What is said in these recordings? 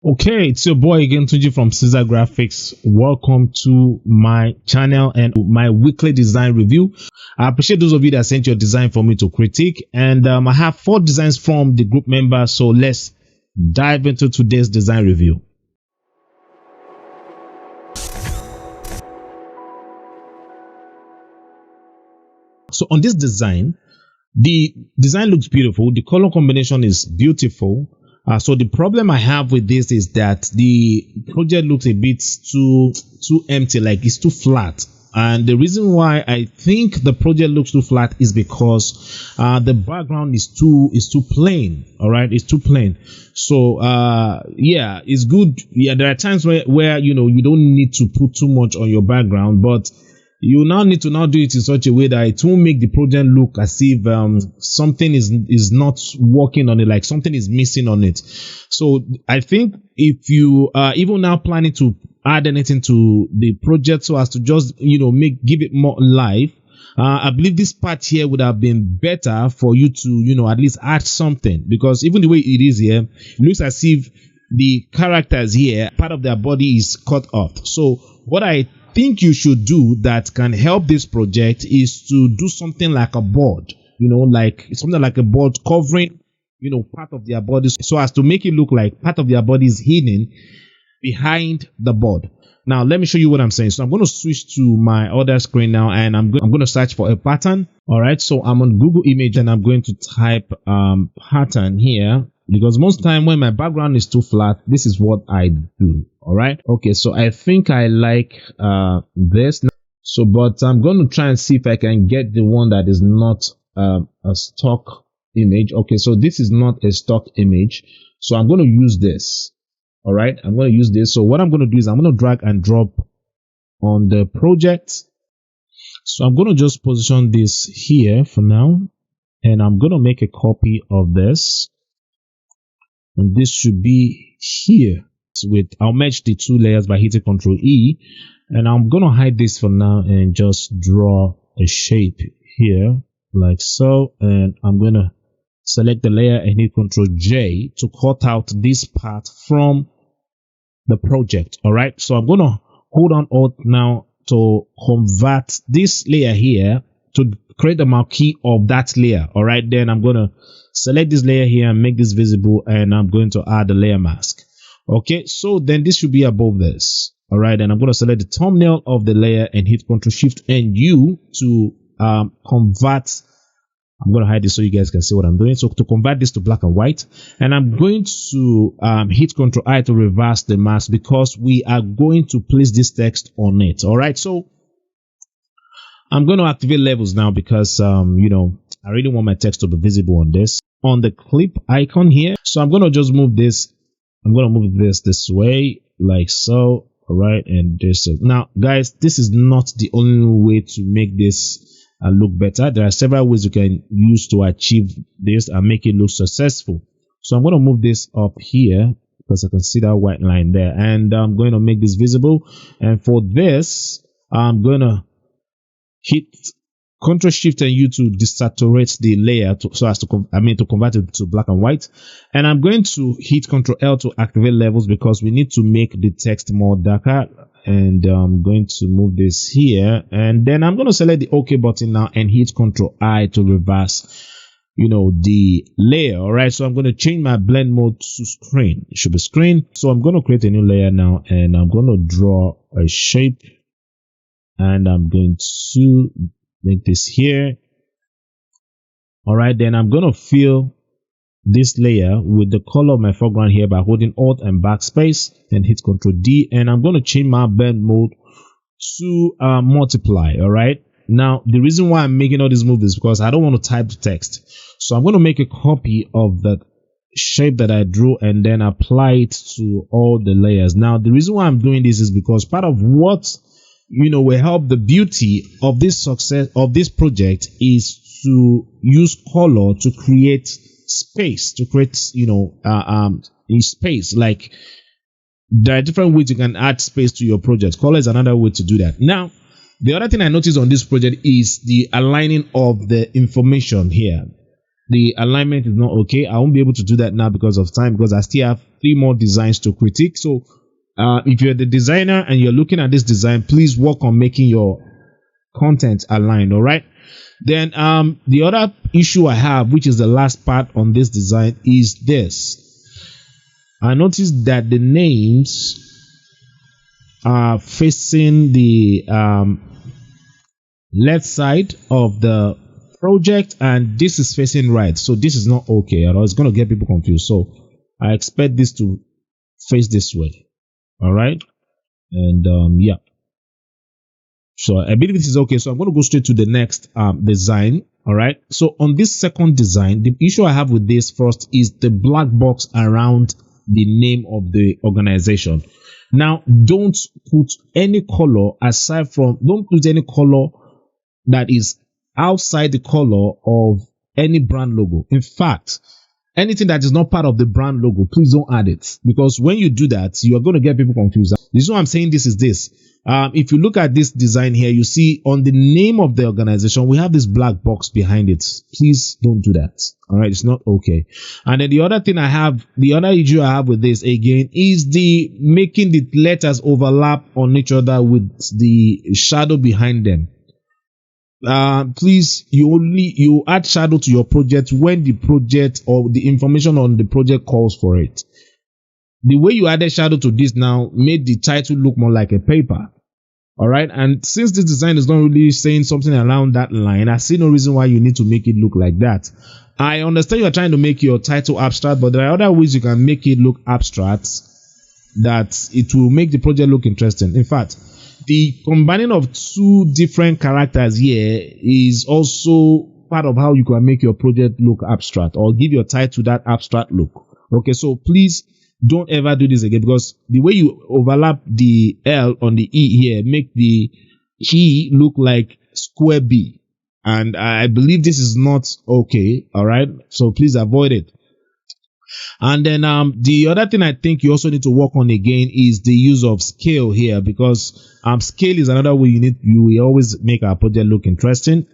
Okay, it's your boy again, Tunji from Ceasar Graphics. Welcome to my channel and my weekly design review. I appreciate those of you that sent your design for me to critique, and I have 4 designs from the group members. So let's dive into today's design review. So on this design, the design looks beautiful. The color combination is beautiful. So the problem I have with this is that the project looks a bit too empty, like it's too flat. And the reason why I think the project looks too flat is because the background is too plain. All right, it's too plain. So yeah, it's good. Yeah, there are times where you don't need to put too much on your background, but you now need to do it in such a way that it won't make the project look as if something is not working on it, like something is missing on it. So I think if you even now planning to add anything to the project so as to just give it more life, I believe this part here would have been better for you to at least add something, because even the way it is here, it looks as if the characters here, part of their body is cut off. So what I think you should do that can help this project is to do something like a board, like something like a board covering part of their bodies, so as to make it look like part of their body is hidden behind the board. Now let me show you what I'm saying. So I'm going to switch to my other screen now, and I'm going to search for a pattern. All right, so I'm on Google Image and I'm going to type pattern here, because most time when my background is too flat, this is what I do. All right, okay, so I think I like this. So but I'm going to try and see if I can get the one that is not a stock image. Okay, so this is not a stock image, so I'm going to use this. All right, I'm going to use this. So what I'm going to do is I'm going to drag and drop on the project. So I'm going to just position this here for now, and I'm going to make a copy of this, and this should be here. I'll merge the 2 layers by hitting Ctrl E, and I'm going to hide this for now and just draw a shape here like so, and I'm going to select the layer and hit Ctrl J to cut out this part from the project. All right, so I'm going to hold on Alt now to convert this layer here to create a marquee of that layer. All right, then I'm going to select this layer here and make this visible, and I'm going to add the layer mask. Okay, so then this should be above this. All right, and I'm going to select the thumbnail of the layer and hit Ctrl Shift and U to convert. I'm going to hide this so you guys can see what I'm doing. So to convert this to black and white, and I'm going to hit Ctrl I to reverse the mask, because we are going to place this text on it. All right, so I'm going to activate levels now, because I really want my text to be visible on the clip icon here. So I'm going to just move this. I'm going to move this way like so. All right, and this. Now guys, this is not the only way to make this look better. There are several ways you can use to achieve this and make it look successful. So I'm going to move this up here, because I can see that white line there, and I'm going to make this visible. And for this, I'm going to hit Ctrl Shift and U to desaturate the layer so as to convert it to black and white. And I'm going to hit Ctrl L to activate levels, because we need to make the text more darker. And I'm going to move this here, and then I'm going to select the OK button now and hit Ctrl I to reverse the layer. All right, so I'm going to change my blend mode to screen. It should be screen. So I'm going to create a new layer now, and I'm going to draw a shape, and I'm going to make this here. All right, then I'm going to fill this layer with the color of my foreground here by holding Alt and backspace and hit Ctrl D, and I'm going to change my blend mode to multiply. All right, now the reason why I'm making all these moves is because I don't want to type the text, so I'm going to make a copy of the shape that I drew and then apply it to all the layers. Now the reason why I'm doing this is because part of what will help the beauty of this success of this project is to use color to create space, to create space. Like, there are different ways you can add space to your project. Color is another way to do that. Now the other thing I noticed on this project is the aligning of the information here. the alignment is not okay. I won't be able to do that now because of time, because I still have 3 more designs to critique. So if you're the designer and you're looking at this design, please work on making your content aligned. All right. Then the other issue I have, which is the last part on this design, is this. I noticed that the names are facing the left side of the project, and this is facing right. So this is not okay at all. It's going to get people confused. So I expect this to face this way. All right. And yeah. So I believe this is okay. So I'm going to go straight to the next design. All right. So on this second design, the issue I have with this first is the black box around the name of the organization. Now, don't put any color don't put any color that is outside the color of any brand logo. In fact, anything that is not part of the brand logo, please don't add it, because when you do that, you are going to get people confused. This is why I'm saying this is this. If you look at this design here, you see on the name of the organization, we have this black box behind it. Please don't do that. All right. It's not okay. And then the other issue I have with this again is the making the letters overlap on each other with the shadow behind them. Please, you add shadow to your project when the project or the information on the project calls for it. The way you added shadow to this now made the title look more like a paper. All right. And since this design is not really saying something around that line, I see no reason why you need to make it look like that. I understand you are trying to make your title abstract, but there are other ways you can make it look abstract that it will make the project look interesting. In fact, the combining of 2 different characters here is also part of how you can make your project look abstract or give your title that abstract look. Okay, so please don't ever do this again, because the way you overlap the L on the E here make the E look like square B, and I believe this is not okay. All right, so please avoid it. And then the other thing I think you also need to work on again is the use of scale here, because scale is another way we always make our project look interesting,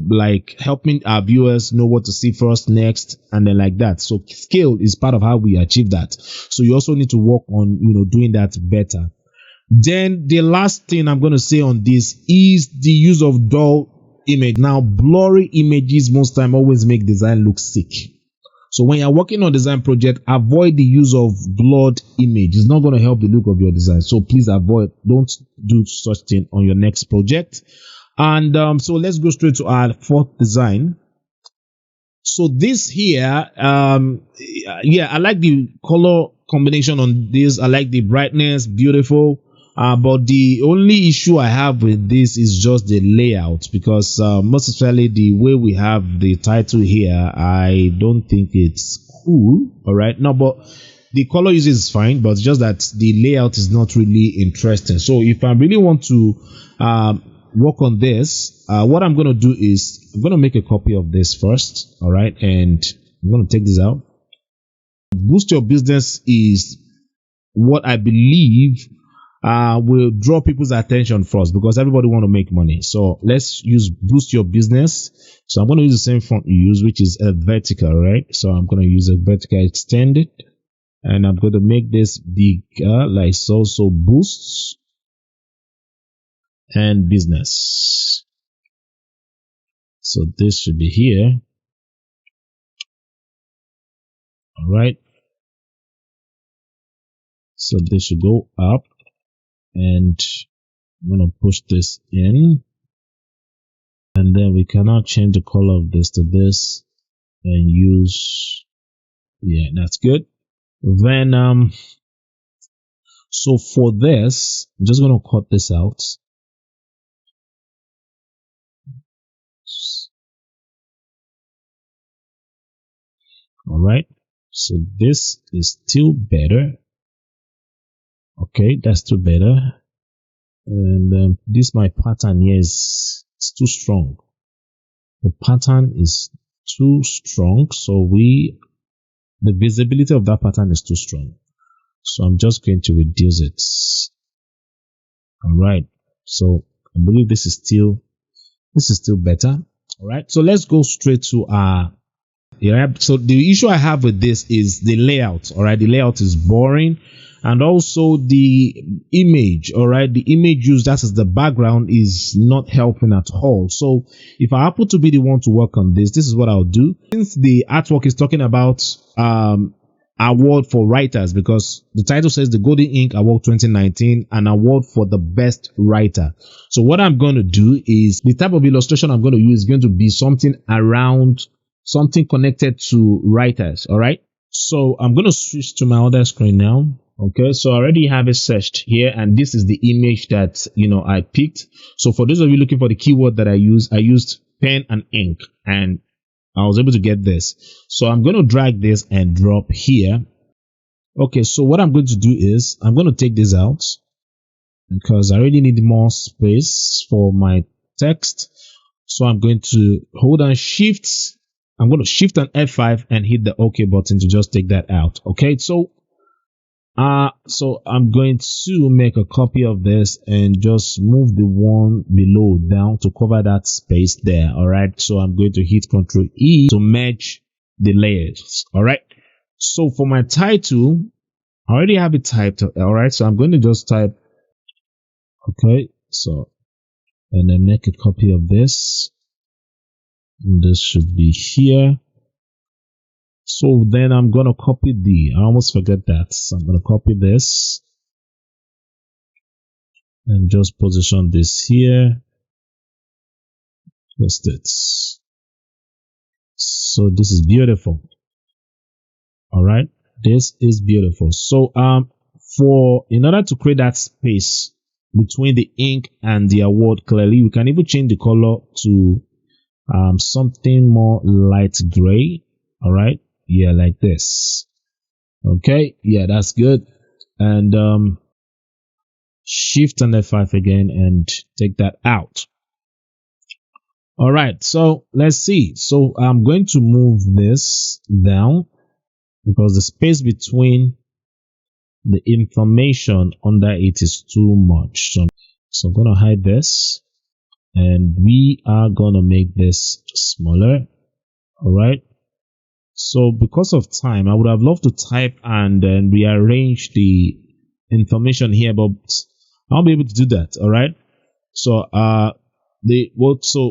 like helping our viewers know what to see first, next, and then like that. So scale is part of how we achieve that. So you also need to work on doing that better. Then the last thing I'm going to say on this is the use of dull image. Now, blurry images most time always make design look sick. So when you're working on design project, avoid the use of blurred image. It's not going to help the look of your design. So please don't do such thing on your next project. And so let's go straight to our 4th design. So this here, yeah, I like the color combination on this. I like the brightness, beautiful. But the only issue I have with this is just the layout, because most especially the way we have the title here, I don't think it's cool. All right, no, but the color usage is fine, but just that the layout is not really interesting. So if I really want to work on this, what I'm going to do is I'm going to make a copy of this first. All right, and I'm going to take this out. Boost your business is what I believe will draw people's attention first, because everybody want to make money. So let's use boost your business. So I'm going to use the same font you use, which is a vertical, right? So I'm going to use a vertical extended, and I'm going to make this bigger like so. So boosts and business. So this should be here. All right. So this should go up. And I'm going to push this in, and then we cannot change the color of this to this and use, yeah, that's good. Then so for this, I'm just going to cut this out. All right, so this is still better. Okay, that's still better. And this my pattern here is too strong. The pattern is too strong, so the visibility of that pattern is too strong. So I'm just going to reduce it. All right, so I believe this is still better. All right, so let's go straight to our Yeah. So the issue I have with this is the layout. All right. The layout is boring. And also the image, all right, the image used that as the background is not helping at all. So if I happen to be the one to work on this is what I'll do. Since the artwork is talking about award for writers, because the title says the Golden Ink Award 2019, an award for the best writer. So what I'm going to do is the type of illustration I'm going to use is going to be something around something connected to writers. All right. So I'm going to switch to my other screen now. Okay, so I already have it searched here, and this is the image that I picked. So for those of you looking for the keyword that I used pen and ink, and I was able to get this. So I'm going to drag this and drop here. Okay, so what I'm going to do is I'm going to take this out because I already need more space for my text. So I'm going to hold on shift. I'm going to shift on F5 and hit the OK button to just take that out. Okay, so I'm going to make a copy of this and just move the one below down to cover that space there. All right. So I'm going to hit Ctrl E to merge the layers. All right. So for my title, I already have it typed. All right. So I'm going to just type. Okay. So, and then make a copy of this. And this should be here. So then I'm going to copy I almost forget that. So I'm going to copy this and just position this here. Paste it. So this is beautiful. All right. This is beautiful. So, in order to create that space between the ink and the award clearly, we can even change the color to, something more light gray. All right. Yeah, like this. Okay, yeah, that's good. And shift and F5 again and take that out. All right, so let's see. So I'm going to move this down because the space between the information under it is too much. So I'm going to hide this and we are going to make this smaller. All right. So because of time, I would have loved to type and then rearrange the information here, but I'll be able to do that. All right. So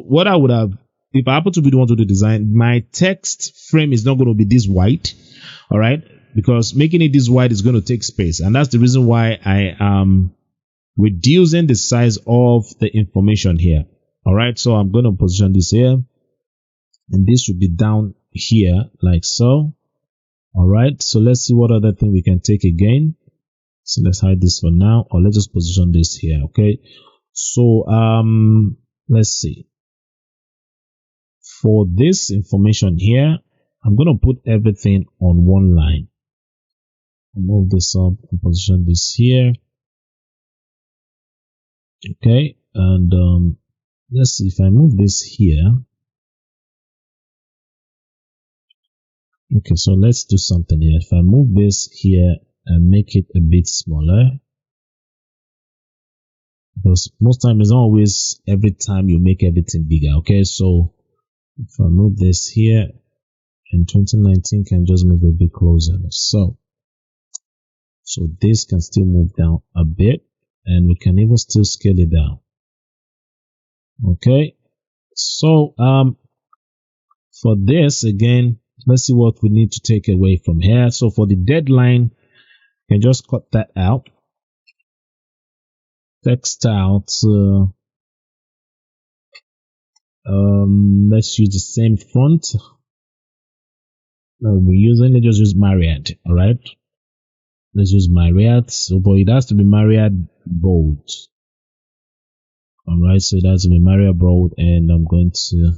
what I would have, if I happen to be the one to do the design, my text frame is not going to be this wide. All right, because making it this wide is going to take space, and that's the reason why I am reducing the size of the information here. All right, so I'm going to position this here, and this should be down here like so. All right, so let's see what other thing we can take again. So let's hide this for now, or let's just position this here. Okay, so let's see. For this information here, I'm going to put everything on one line. I'll move this up and position this here. Okay, and let's see if I move this here. Okay, so let's do something here. If I move this here and make it a bit smaller, because most time it's not always every time you make everything bigger. Okay, so if I move this here, in 2019 can just move a bit closer. So this can still move down a bit, and we can even still scale it down. Okay, so for this again, let's see what we need to take away from here. So for the deadline, you can just cut that out. Text out. Let's use the same font. No, we're using it. Just use Marriott. All right. Let's use Marriott. So, but it has to be Marriott bold. All right. So it has to be Marriott bold, and I'm going to.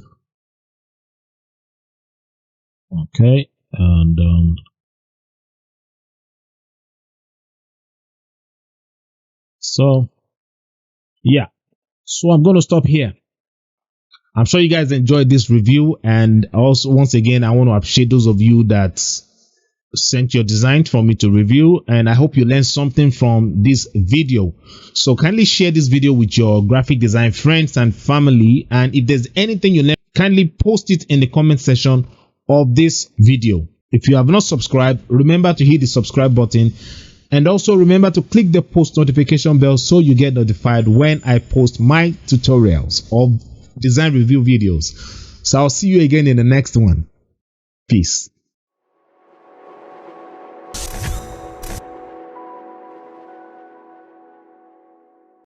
Okay, and so yeah, so I'm going to stop here. I'm sure you guys enjoyed this review, and also once again I want to appreciate those of you that sent your design for me to review, and I hope you learned something from this video. So kindly share this video with your graphic design friends and family, and if there's anything you learned, kindly post it in the comment section of this video. If you have not subscribed, remember to hit the subscribe button, and also remember to click the post notification bell so you get notified when I post my tutorials or design review videos. So I'll see you again in the next one. Peace.